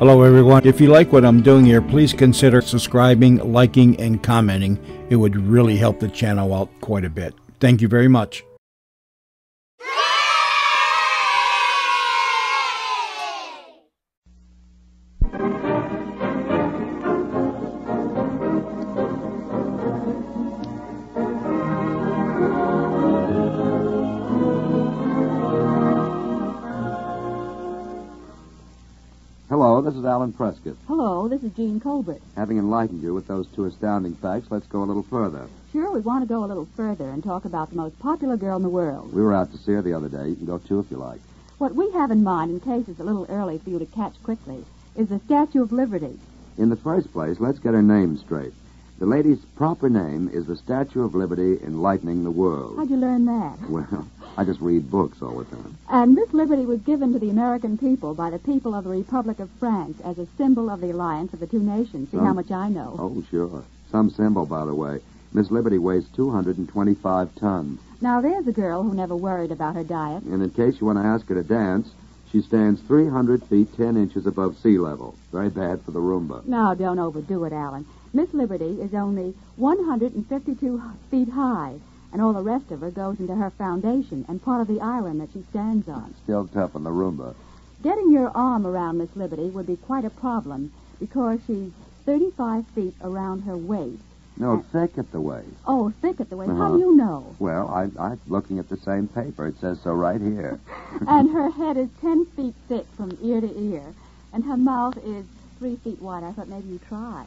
Hello, everyone. If you like what I'm doing here, please consider subscribing, liking, and commenting. It would really help the channel out quite a bit. Thank you very much. Hello, this is Alan Prescott. Hello, this is Jean Colbert. Having enlightened you with those two astounding facts, let's go a little further. Sure, we want to go a little further and talk about the most popular girl in the world. We were out to see her the other day. You can go too if you like. What we have in mind, in case it's a little early for you to catch quickly, is the Statue of Liberty. In the first place, let's get her name straight. The lady's proper name is the Statue of Liberty Enlightening the World. How'd you learn that? Well, I just read books all the time. And this liberty was given to the American people by the people of the Republic of France as a symbol of the alliance of the two nations. See how much I know. Oh, sure. Some symbol, by the way. Miss Liberty weighs 225 tons. Now, there's a girl who never worried about her diet. And in case you want to ask her to dance, she stands 300 feet 10 inches above sea level. Very bad for the Roomba. Now, don't overdo it, Alan. Miss Liberty is only 152 feet high, and all the rest of her goes into her foundation and part of the island that she stands on. Still tough on the Roomba. Getting your arm around Miss Liberty would be quite a problem because she's 35 feet around her waist. No, thick at the waist. Oh, thick at the waist. How do you know? Well, I'm looking at the same paper. It says so right here. And her head is 10 feet thick from ear to ear, and her mouth is 3 feet wide. I thought maybe you'd try.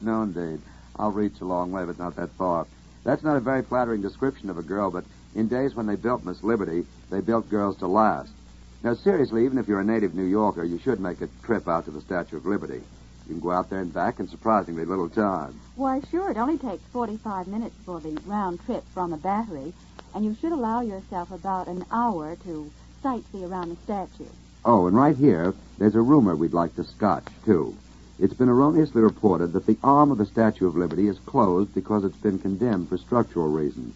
No, indeed. I'll reach a long way, but not that far. That's not a very flattering description of a girl, but in days when they built Miss Liberty, they built girls to last. Now, seriously, even if you're a native New Yorker, you should make a trip out to the Statue of Liberty. You can go out there and back in surprisingly little time. Why, sure, it only takes 45 minutes for the round trip from the Battery, and you should allow yourself about an hour to sightsee around the statue. Oh, and right here, there's a rumor we'd like to scotch, too. It's been erroneously reported that the arm of the Statue of Liberty is closed because it's been condemned for structural reasons.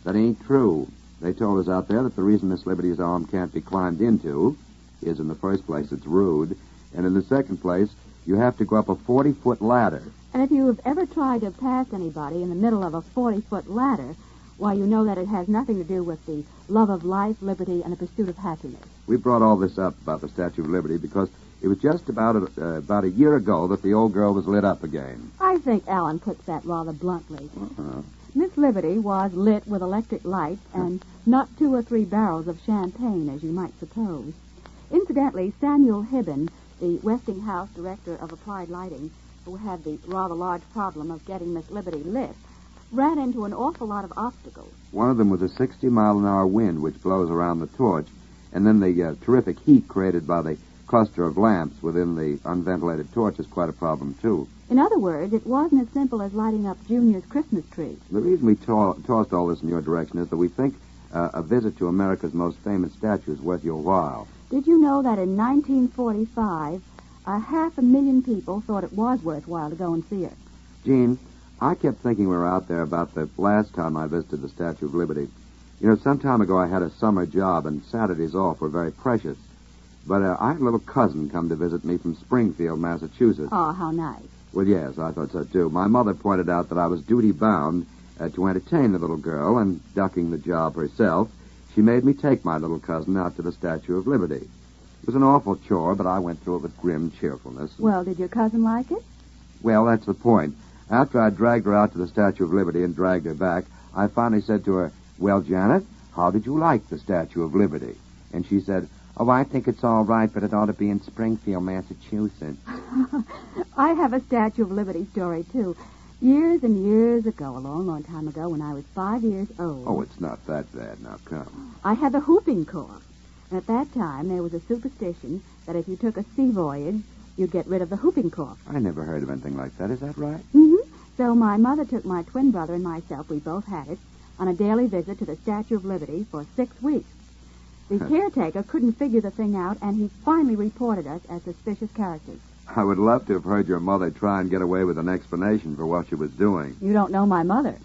That ain't true. They told us out there that the reason Miss Liberty's arm can't be climbed into is, in the first place, it's rude, and in the second place, you have to go up a 40-foot ladder. And if you have ever tried to pass anybody in the middle of a 40-foot ladder, why, you know that it has nothing to do with the love of life, liberty, and the pursuit of happiness. We brought all this up about the Statue of Liberty because it was just about a year ago that the old girl was lit up again. I think Alan puts that rather bluntly. Uh-huh. Miss Liberty was lit with electric lights and not 2 or 3 barrels of champagne, as you might suppose. Incidentally, Samuel Hibben, the Westinghouse director of applied lighting, who had the rather large problem of getting Miss Liberty lit, ran into an awful lot of obstacles. One of them was a 60-mile-an-hour wind which blows around the torch, and then the terrific heat created by the cluster of lamps within the unventilated torch is quite a problem, too. In other words, it wasn't as simple as lighting up Junior's Christmas tree. The reason we tossed all this in your direction is that we think a visit to America's most famous statue is worth your while. Did you know that in 1945, 500,000 people thought it was worthwhile to go and see it? Gene, I kept thinking we were out there about the last time I visited the Statue of Liberty. You know, some time ago I had a summer job, and Saturdays off were very precious. But I had a little cousin come to visit me from Springfield, Massachusetts. Oh, how nice. Well, yes, I thought so, too. My mother pointed out that I was duty-bound to entertain the little girl, and ducking the job herself, she made me take my little cousin out to the Statue of Liberty. It was an awful chore, but I went through it with grim cheerfulness. Well, did your cousin like it? Well, that's the point. After I dragged her out to the Statue of Liberty and dragged her back, I finally said to her, "Well, Janet, how did you like the Statue of Liberty?" And she said, "Oh, I think it's all right, but it ought to be in Springfield, Massachusetts." I have a Statue of Liberty story, too. Years and years ago, a long, long time ago, when I was 5 years old. Oh, it's not that bad. Now, come. I had the whooping cough. And at that time, there was a superstition that if you took a sea voyage, you'd get rid of the whooping cough. I never heard of anything like that. Is that right? Mm-hmm. So my mother took my twin brother and myself, we both had it, on a daily visit to the Statue of Liberty for 6 weeks. The caretaker couldn't figure the thing out, and he finally reported us as suspicious characters. I would love to have heard your mother try and get away with an explanation for what she was doing. You don't know my mother.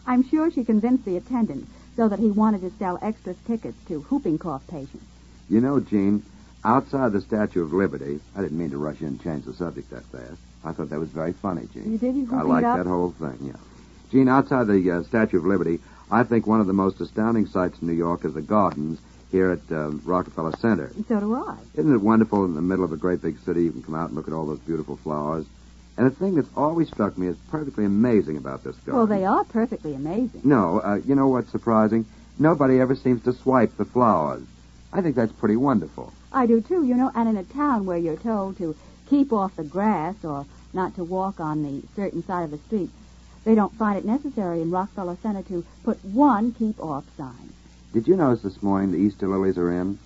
I'm sure she convinced the attendant so that he wanted to sell extra tickets to whooping cough patients. You know, Gene, Outside the Statue of Liberty, I didn't mean to rush in and change the subject that fast. I thought that was very funny, Gene. You did? You I like that whole thing, yeah. Gene, outside the Statue of Liberty, I think one of the most astounding sights in New York is the gardens here at Rockefeller Center. So do I. Isn't it wonderful in the middle of a great big city you can come out and look at all those beautiful flowers? And the thing that's always struck me as perfectly amazing about this garden... Well, they are perfectly amazing. No, you know what's surprising? Nobody ever seems to swipe the flowers. I think that's pretty wonderful. I do, too, and in a town where you're told to keep off the grass or not to walk on the certain side of the street, they don't find it necessary in Rockefeller Center to put one keep-off sign. Did you notice this morning the Easter lilies are in?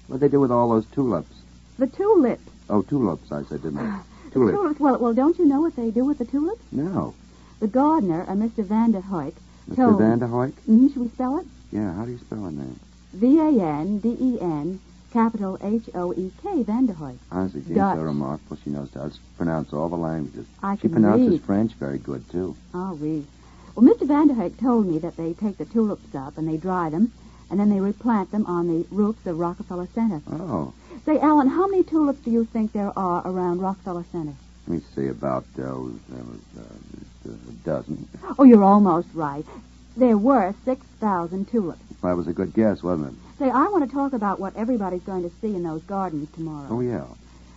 What'd they do with all those tulips? The tulips. Oh, tulips, I said, didn't I? Tulips. Tulips. Well, don't you know what they do with the tulips? No. The gardener, Mr. Vanderhoek, Mr. Vanderhoek? Should we spell it? Yeah, how do you spell her name? Vanden, capital Hoek, Vanderhoek. Honestly, Jean's Dutch. so remarkable. She knows how to pronounce all the languages. She pronounces read. French very good, too. Oh, oui. Well, Mr. Vanderhoek told me that they take the tulips up and they dry them, and then they replant them on the roofs of Rockefeller Center. Oh. Say, Alan, how many tulips do you think there are around Rockefeller Center? Let me see, about a dozen. Oh, you're almost right. There were 6,000 tulips. That was a good guess, wasn't it? Say, I want to talk about what everybody's going to see in those gardens tomorrow. Oh, yeah.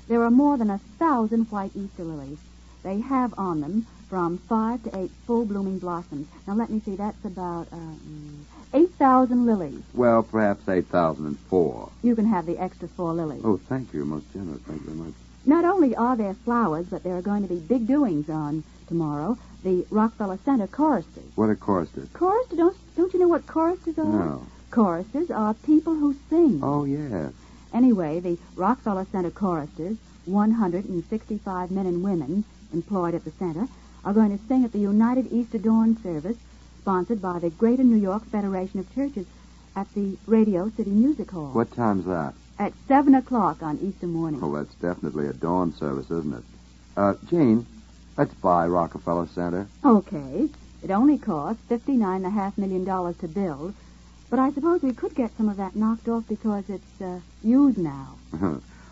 There are more than 1,000 white Easter lilies. They have on them from 5 to 8 full-blooming blossoms. Now, let me see, that's about 8,000 lilies. Well, perhaps 8,004. You can have the extra 4 lilies. Oh, thank you. You're most generous. Thank you very much. Not only are there flowers, but there are going to be big doings on tomorrow. The Rockefeller Center choristers. What are choristers? Choristers? Don't you know what choristers are? No. Choristers are people who sing. Oh, yes. Anyway, the Rockefeller Center choristers, 165 men and women employed at the center, are going to sing at the United Easter Dawn service, sponsored by the Greater New York Federation of Churches at the Radio City Music Hall. What time's that? At 7 o'clock on Easter morning. Oh, that's definitely a dawn service, isn't it? Jean, let's buy Rockefeller Center. Okay. It only cost $59.5 million to build, but I suppose we could get some of that knocked off because it's used now.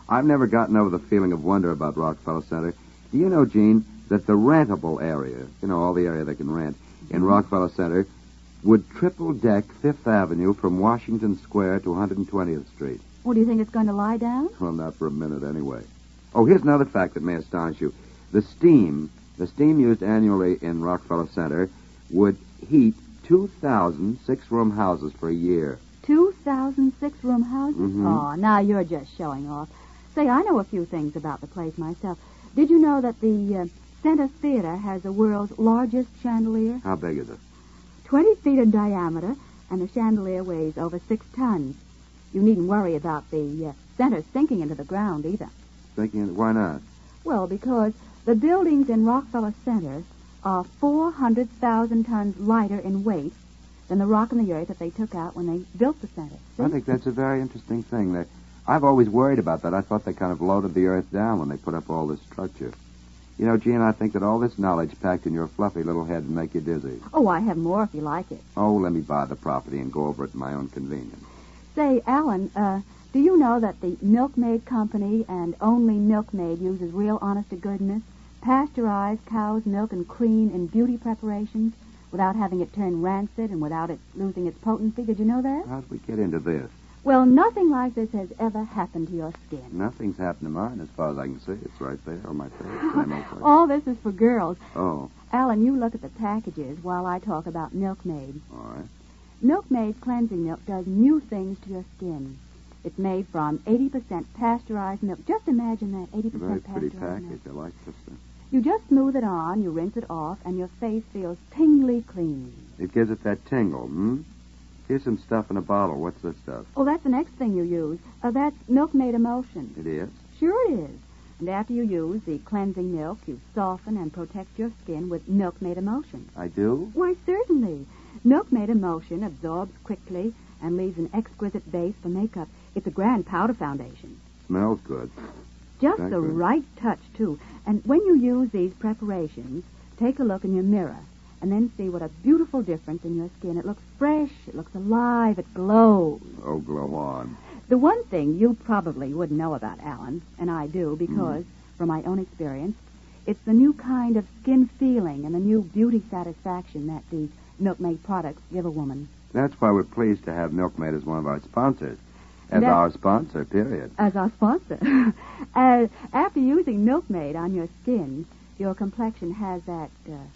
I've never gotten over the feeling of wonder about Rockefeller Center. Do you know, Jean, that the rentable area, all the area they can rent, in Rockefeller Center, would triple-deck Fifth Avenue from Washington Square to 120th Street? Well, do you think it's going to lie down? Well, not for a minute anyway. Oh, here's another fact that may astonish you. The steam used annually in Rockefeller Center would heat 2,000 six-room houses for a year. 2,000 six-room houses? Mm-hmm. Oh, now you're just showing off. Say, I know a few things about the place myself. Did you know that the Center Theater has the world's largest chandelier? How big is it? 20 feet in diameter, and the chandelier weighs over 6 tons. You needn't worry about the center sinking into the ground either. Why not? Well, because the buildings in Rockefeller Center are 400,000 tons lighter in weight than the rock and the earth that they took out when they built the center. See? I think that's a very interesting thing. I've always worried about that. I thought they kind of loaded the earth down when they put up all this structure. You know, Jean, I think that all this knowledge packed in your fluffy little head would make you dizzy. Oh, I have more if you like it. Oh, let me buy the property and go over it at my own convenience. Say, Alan, do you know that the Milkmaid Company and only Milkmaid uses real honest-to-goodness, pasteurized cow's milk and cream in beauty preparations without having it turn rancid and without it losing its potency? Did you know that? How'd we get into this? Well, nothing like this has ever happened to your skin. Nothing's happened to mine as far as I can see. It's right there on my face. All this is for girls. Oh. Alan, you look at the packages while I talk about Milkmaid. All right. Milkmaid cleansing milk does new things to your skin. It's made from 80% pasteurized milk. Just imagine that, 80% Very pasteurized pretty milk. package. I like this thing. You just smooth it on, you rinse it off, and your face feels tingly clean. It gives it that tingle, Here's some stuff in a bottle. What's this stuff? Oh, that's the next thing you use. That's Milkmaid Emotion. It is? Sure it is. And after you use the cleansing milk, you soften and protect your skin with Milkmaid Emotion. I do? Why, certainly. Milkmaid Emotion absorbs quickly and leaves an exquisite base for makeup. It's a grand powder foundation. Smells good. Just Thank the you. right touch, too. And when you use these preparations, take a look in your mirror and then see what a beautiful difference in your skin. It looks fresh, it looks alive, it glows. Oh, glow on. The one thing you probably wouldn't know about, Alan, and I do because, from my own experience, it's the new kind of skin feeling and the new beauty satisfaction that these Milkmaid products give a woman. That's why we're pleased to have Milkmaid as one of our sponsors. As our sponsor, period. As our sponsor. After using Milkmaid on your skin, your complexion has that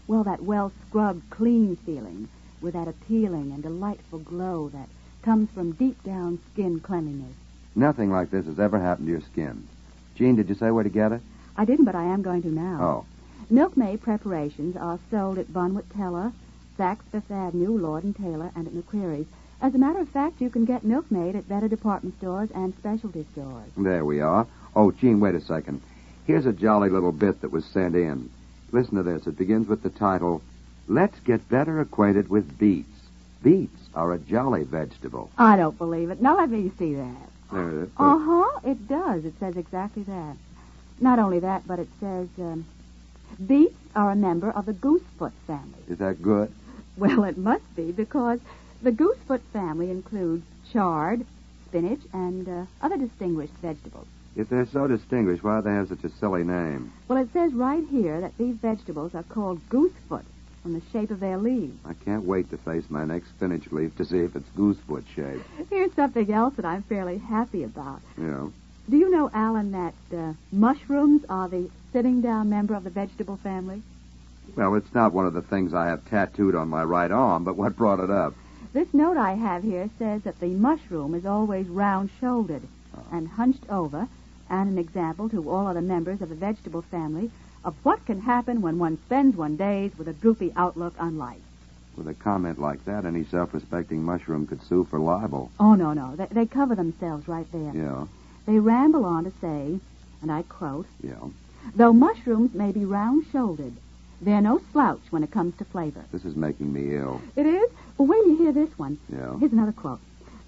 well-scrubbed, clean feeling with that appealing and delightful glow that comes from deep-down skin cleanliness. Nothing like this has ever happened to your skin. Gene, did you say where to get it? I didn't, but I am going to now. Oh. Milkmaid preparations are sold at Bonwit Teller, Saks Fifth Avenue, Lord & Taylor, and at McCreary's. As a matter of fact, you can get Milkmaid at better department stores and specialty stores. There we are. Oh, Gene, wait a second. Here's a jolly little bit that was sent in. Listen to this. It begins with the title, Let's Get Better Acquainted with Beets. Beets are a jolly vegetable. I don't believe it. Now let me see that. There it is. Uh-huh, it does. It says exactly that. Not only that, but it says, beets are a member of the goosefoot family. Is that good? Well, it must be, because the goosefoot family includes chard, spinach, and other distinguished vegetables. If they're so distinguished, why do they have such a silly name? Well, it says right here that these vegetables are called goosefoot from the shape of their leaves. I can't wait to face my next spinach leaf to see if it's goosefoot shaped. Here's something else that I'm fairly happy about. Yeah. Do you know, Alan, that mushrooms are the sitting-down member of the vegetable family? Well, it's not one of the things I have tattooed on my right arm, but what brought it up? This note I have here says that the mushroom is always round-shouldered and hunched over, and an example to all other members of the vegetable family of what can happen when one spends one days with a droopy outlook on life. With a comment like that, any self-respecting mushroom could sue for libel. Oh, no. They cover themselves right there. Yeah. They ramble on to say, and I quote, Yeah. though mushrooms may be round-shouldered, they're no slouch when it comes to flavor. This is making me ill. It is? Well, wait till you hear this one. Yeah. Here's another quote.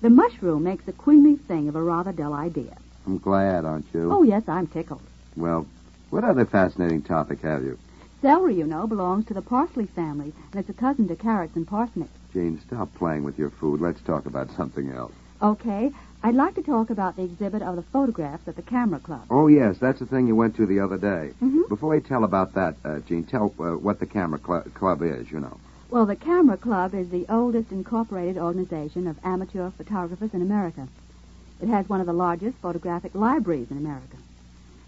The mushroom makes a queenly thing of a rather dull idea. I'm glad, aren't you? Oh, yes, I'm tickled. Well, what other fascinating topic have you? Celery, you know, belongs to the parsley family, and it's a cousin to carrots and parsnips. Jane, stop playing with your food. Let's talk about something else. Okay. I'd like to talk about the exhibit of the photographs at the Camera Club. Oh, yes, that's the thing you went to the other day. Mm-hmm. Before you tell about that, Gene, tell what the Camera Club is, you know. Well, the Camera Club is the oldest incorporated organization of amateur photographers in America. It has one of the largest photographic libraries in America.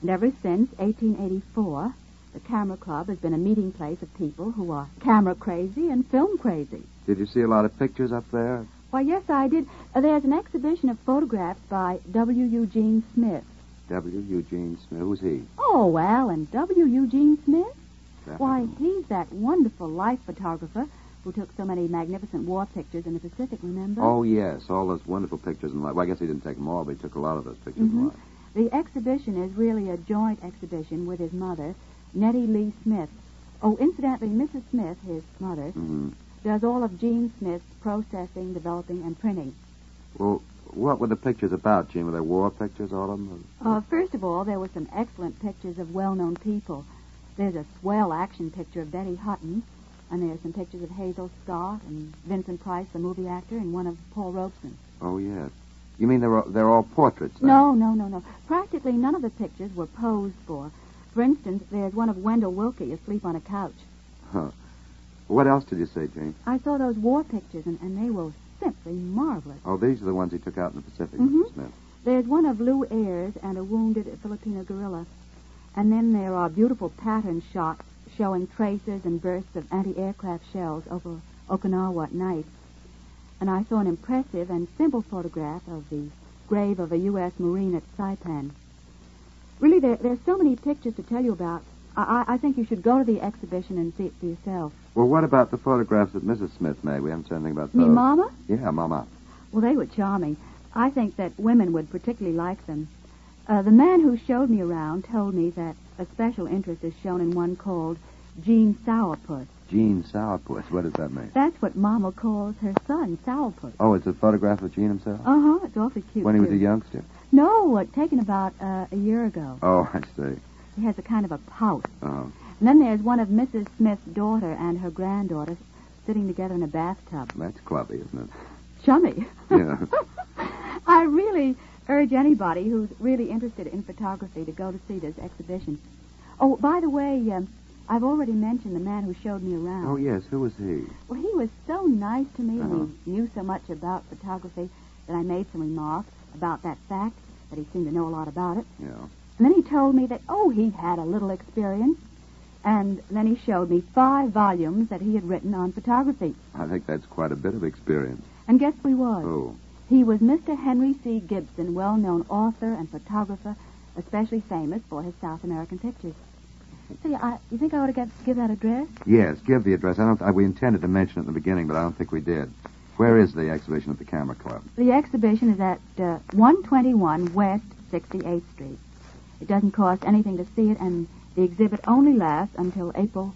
And ever since 1884, the Camera Club has been a meeting place of people who are camera crazy and film crazy. Did you see a lot of pictures up there? Why, yes, I did. There's an exhibition of photographs by W. Eugene Smith. W. Eugene Smith? Who's he? Oh, Alan, W. Eugene Smith? Definitely. Why, he's that wonderful life photographer who took so many magnificent war pictures in the Pacific, remember? Oh, yes, all those wonderful pictures in life. Well, I guess he didn't take them all, but he took a lot of those pictures in life. The exhibition is really a joint exhibition with his mother, Nettie Lee Smith. Oh, incidentally, Mrs. Smith, his mother, does all of Gene Smith's processing, developing, and printing. Well, what were the pictures about, Gene? Were they war pictures, all of them? First of all, there were some excellent pictures of well-known people. There's a swell action picture of Betty Hutton, and there's some pictures of Hazel Scott and Vincent Price, the movie actor, and one of Paul Robeson. Oh, yes. You mean they're all portraits, then? No. Practically none of the pictures were posed for. For instance, there's one of Wendell Willkie asleep on a couch. Huh. What else did you say, Jane? I saw those war pictures, and they were simply marvelous. Oh, these are the ones he took out in the Pacific, Mr. Smith. There's one of Lou Ayres and a wounded Filipino guerrilla. And then there are beautiful pattern shots showing tracers and bursts of anti-aircraft shells over Okinawa at night. And I saw an impressive and simple photograph of the grave of a U.S. Marine at Saipan. Really, there's so many pictures to tell you about. I think you should go to the exhibition and see it for yourself. Well, what about the photographs that Mrs. Smith made? We haven't said anything about those. Me, Mama? Yeah, Mama. Well, they were charming. I think that women would particularly like them. The man who showed me around told me that a special interest is shown in one called Gene Sourpuss. Gene Sourpuss. What does that mean? That's what Mama calls her son, Sourpuss. Oh, it's a photograph of Gene himself? Uh-huh. It's awfully cute, When he was too. a youngster? No, taken about a year ago. Oh, I see. He has a kind of a pout. Oh. And then there's one of Mrs. Smith's daughter and her granddaughter sitting together in a bathtub. That's clubby, isn't it? Chummy. Yeah. I really urge anybody who's really interested in photography to go to see this exhibition. Oh, by the way, I've already mentioned the man who showed me around. Oh, yes. Who was he? Well, he was so nice to me, and he knew so much about photography that I made some remarks about that fact, that he seemed to know a lot about it. Yeah. And then he told me that, he had a little experience. And then he showed me 5 volumes that he had written on photography. I think that's quite a bit of experience. And guess who he was? Who? He was Mr. Henry C. Gibson, well-known author and photographer, especially famous for his South American pictures. Say, you think I ought to give that address? Yes, give the address. We intended to mention it in the beginning, but I don't think we did. Where is the exhibition at the Camera Club? The exhibition is at 121 West 68th Street. It doesn't cost anything to see it, and the exhibit only lasts until April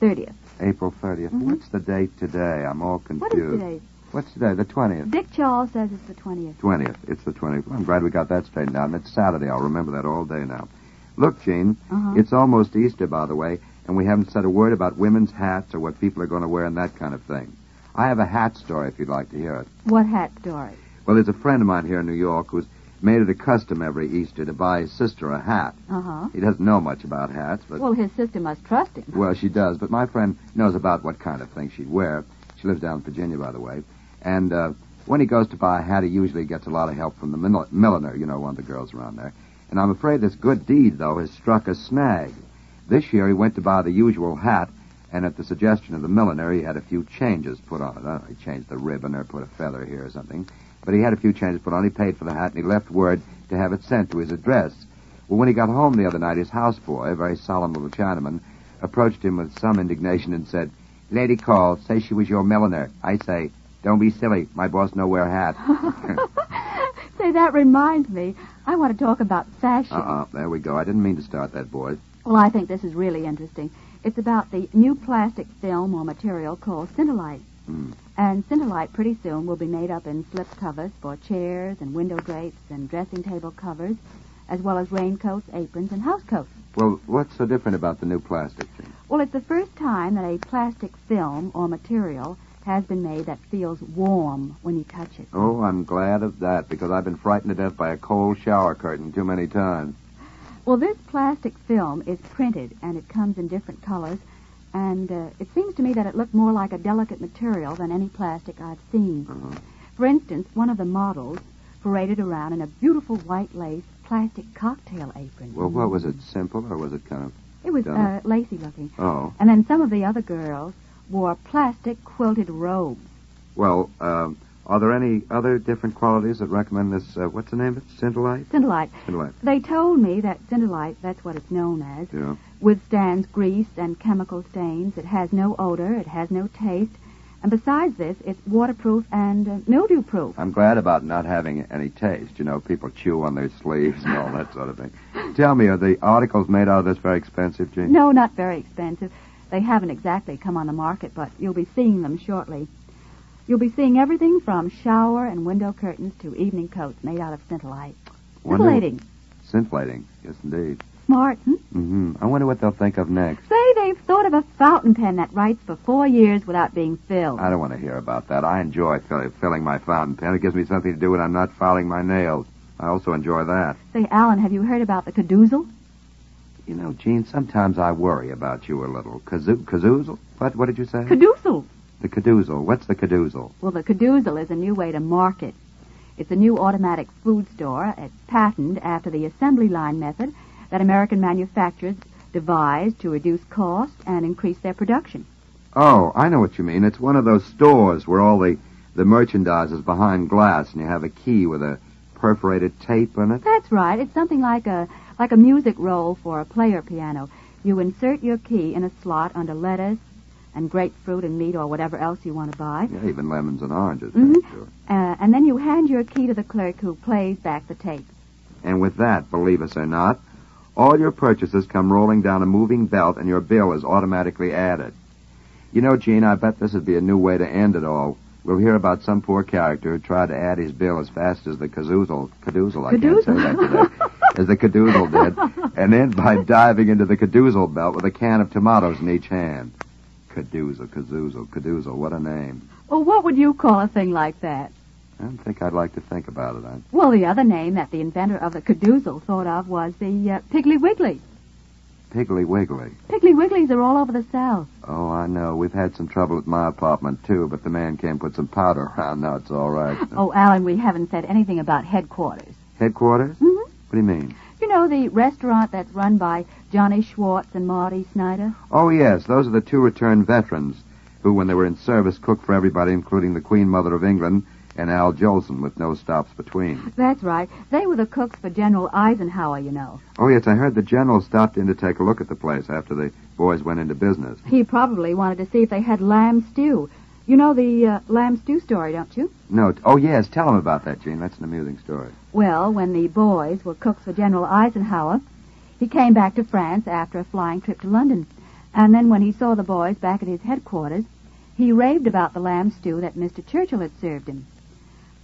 30th. April 30th. Mm-hmm. What's the date today? I'm all confused. What is today? What's today? The 20th. Dick Charles says it's the 20th. 20th. It's the 20th. Well, I'm glad we got that straightened out. And it's Saturday. I'll remember that all day now. Look, Gene, It's almost Easter, by the way, and we haven't said a word about women's hats or what people are going to wear and that kind of thing. I have a hat story if you'd like to hear it. What hat story? Well, there's a friend of mine here in New York who's made it a custom every Easter to buy his sister a hat. He doesn't know much about hats, but... Well, his sister must trust him. Well, she does, but my friend knows about what kind of things she'd wear. She lives down in Virginia, by the way. And when he goes to buy a hat, he usually gets a lot of help from the milliner, one of the girls around there. And I'm afraid this good deed, though, has struck a snag. This year he went to buy the usual hat, and at the suggestion of the milliner, he had a few changes put on it. I don't know, he changed the ribbon or put a feather here or something. But he had a few changes put on. He paid for the hat, and he left word to have it sent to his address. Well, when he got home the other night, his houseboy, a very solemn little Chinaman, approached him with some indignation and said, "Lady called, say she was your milliner." I say, "Don't be silly. My boss no wear hat." Say, that reminds me. I want to talk about fashion. There we go. I didn't mean to start that, boys. Well, I think this is really interesting. It's about the new plastic film or material called Cinderlite. And Cinderlite pretty soon will be made up in slip covers for chairs and window drapes and dressing table covers, as well as raincoats, aprons, and housecoats. Well, what's so different about the new plastic thing? Well, it's the first time that a plastic film or material has been made that feels warm when you touch it. Oh, I'm glad of that, because I've been frightened to death by a cold shower curtain too many times. Well, this plastic film is printed, and it comes in different colors, and it seems to me that it looked more like a delicate material than any plastic I've seen. For instance, one of the models paraded around in a beautiful white lace plastic cocktail apron. Well, what was it, simple, or was it kind of... It was lacy looking. Oh. And then some of the other girls wore plastic quilted robes. Well, are there any other different qualities that recommend this, what's the name of it, Cinderlite? Cinderlite. Cinderlite. They told me that Cinderlite, that's what it's known as, withstands grease and chemical stains. It has no odor, it has no taste, and besides this, it's waterproof and mildew-proof. I'm glad about not having any taste. People chew on their sleeves and all that sort of thing. Tell me, are the articles made out of this very expensive, Gene? No, not very expensive. They haven't exactly come on the market, but you'll be seeing them shortly. You'll be seeing everything from shower and window curtains to evening coats made out of Cinderlite. Scintillating. Scintillating, yes, indeed. Smart, I wonder what they'll think of next. Say they've thought of a fountain pen that writes for 4 years without being filled. I don't want to hear about that. I enjoy filling my fountain pen. It gives me something to do when I'm not filing my nails. I also enjoy that. Say, Alan, have you heard about the cadoozle? Gene, sometimes I worry about you a little. Cadoozle? What did you say? Cadoozle. The cadoozle. What's the cadoozle? Well, the cadoozle is a new way to market. It's a new automatic food store. It's patented after the assembly line method that American manufacturers devised to reduce cost and increase their production. Oh, I know what you mean. It's one of those stores where all the merchandise is behind glass and you have a key with a perforated tape in it. That's right. It's something like a music roll for a player piano. You insert your key in a slot under lettuce and grapefruit and meat or whatever else you want to buy. Yeah, even lemons and oranges. Sure. And then you hand your key to the clerk who plays back the tape. And with that, believe us or not, all your purchases come rolling down a moving belt and your bill is automatically added. Gene, I bet this would be a new way to end it all. We'll hear about some poor character who tried to add his bill as fast as the cadoozle, I can't say that today, as the cadoozle did, and end by diving into the cadoozle belt with a can of tomatoes in each hand. Cadoozle, what a name. Well, what would you call a thing like that? I don't think I'd like to think about it. Well, the other name that the inventor of the cadoozle thought of was the Piggly Wiggly. Piggly Wiggly. Piggly Wigglies are all over the South. Oh, I know. We've had some trouble at my apartment, too, but the man came put some powder around. Now it's all right. Oh, Alan, we haven't said anything about headquarters. Headquarters? Mm-hmm. What do you mean? You know the restaurant that's run by Johnny Schwartz and Marty Snyder? Oh, yes. Those are the two returned veterans who, when they were in service, cooked for everybody, including the Queen Mother of England and Al Jolson, with no stops between. That's right. They were the cooks for General Eisenhower, you know. Oh, yes, I heard the general stopped in to take a look at the place after the boys went into business. He probably wanted to see if they had lamb stew. You know the lamb stew story, don't you? No. Oh, yes, tell them about that, Gene. That's an amusing story. Well, when the boys were cooks for General Eisenhower, he came back to France after a flying trip to London. And then when he saw the boys back at his headquarters, he raved about the lamb stew that Mr. Churchill had served him.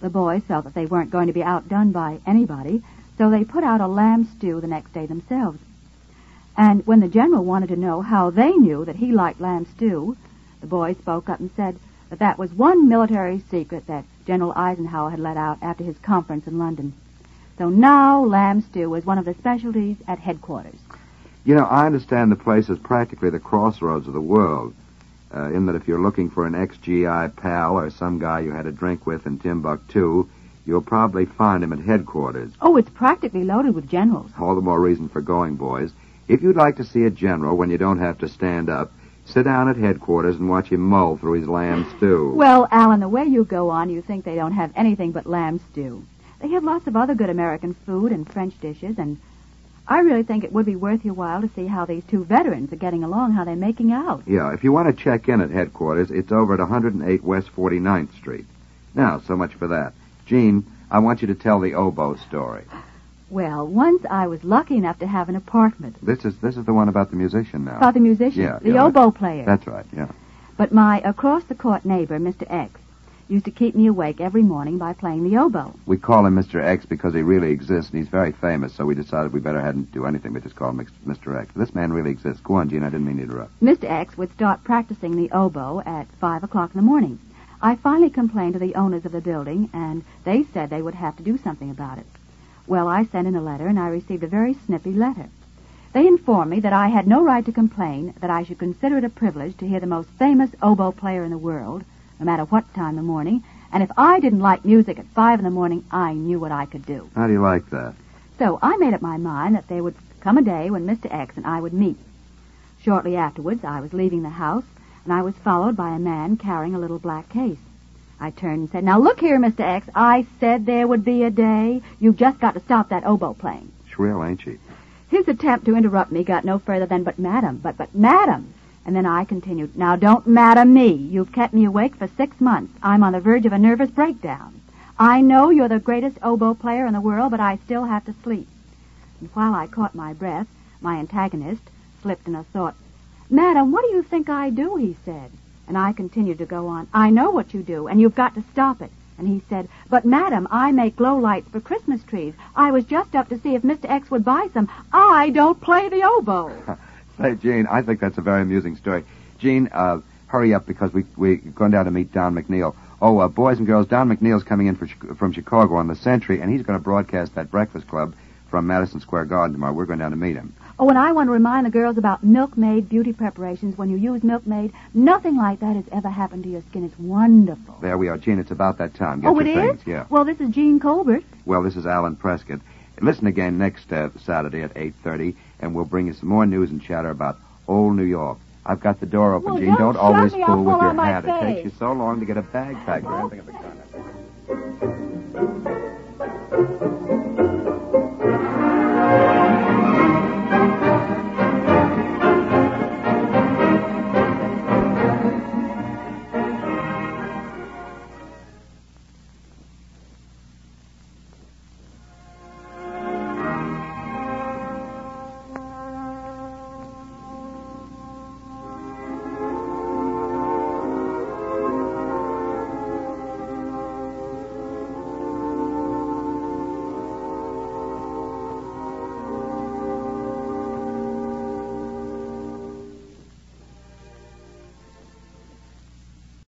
The boys felt that they weren't going to be outdone by anybody, so they put out a lamb stew the next day themselves. And when the general wanted to know how they knew that he liked lamb stew, the boys spoke up and said that that was one military secret that General Eisenhower had let out after his conference in London. So now lamb stew is one of the specialties at headquarters. You know, I understand the place is practically the crossroads of the world. In that if you're looking for an ex-GI pal or some guy you had a drink with in Timbuktu, you'll probably find him at headquarters. Oh, it's practically loaded with generals. All the more reason for going, boys. If you'd like to see a general when you don't have to stand up, sit down at headquarters and watch him mull through his lamb stew. Well, Alan, the way you go on, you think they don't have anything but lamb stew. They have lots of other good American food and French dishes, and I really think it would be worth your while to see how these two veterans are getting along, how they're making out. Yeah, if you want to check in at headquarters, it's over at 108 West 49th Street. Now, so much for that. Gene, I want you to tell the oboe story. Well, once I was lucky enough to have an apartment. This is the one about the musician now. About the musician? Yeah. The oboe player. That's right, yeah. But my across-the-court neighbor, Mr. X, used to keep me awake every morning by playing the oboe. We call him Mr. X because he really exists, and he's very famous, so we decided we better hadn't do anything but just call him Mr. X. This man really exists. Go on, Gene, I didn't mean to interrupt. Mr. X would start practicing the oboe at 5 o'clock in the morning. I finally complained to the owners of the building, and they said they would have to do something about it. Well, I sent in a letter, and I received a very snippy letter. They informed me that I had no right to complain, that I should consider it a privilege to hear the most famous oboe player in the world, no matter what time in the morning, and if I didn't like music at 5 in the morning, I knew what I could do. How do you like that? So I made up my mind that there would come a day when Mr. X and I would meet. Shortly afterwards, I was leaving the house, and I was followed by a man carrying a little black case. I turned and said, "Now look here, Mr. X, I said there would be a day. You've just got to stop that oboe playing." Shrill, ain't she? His attempt to interrupt me got no further than, "But madam, but madam." And then I continued, "Now don't madam me. You've kept me awake for 6 months. I'm on the verge of a nervous breakdown. I know you're the greatest oboe player in the world, but I still have to sleep." And while I caught my breath, my antagonist slipped in a thought. "Madam, what do you think I do?" he said. And I continued to go on. "I know what you do, and you've got to stop it." And he said, "But, madam, I make glow lights for Christmas trees. I was just up to see if Mr. X would buy some. I don't play the oboe." Say, Gene, I think that's a very amusing story. Gene, hurry up because we're going down to meet Don McNeil. Oh, boys and girls, Don McNeil's coming in from Chicago on the Century, and he's going to broadcast that Breakfast Club from Madison Square Garden tomorrow. We're going down to meet him. Oh, and I want to remind the girls about Milkmaid beauty preparations. When you use Milkmaid, nothing like that has ever happened to your skin. It's wonderful. There we are, Gene. It's about that time. Get Oh, your it things. is? Yeah. Well, this is Jean Colbert. Well, this is Alan Prescott. Listen again next Saturday at 8:30, and we'll bring you some more news and chatter about old New York. I've got the door open, Well, Gene. don't always shut me. fool I'll with fall your on my hat. It face. takes you so long to get a bag packed or anything of the kind.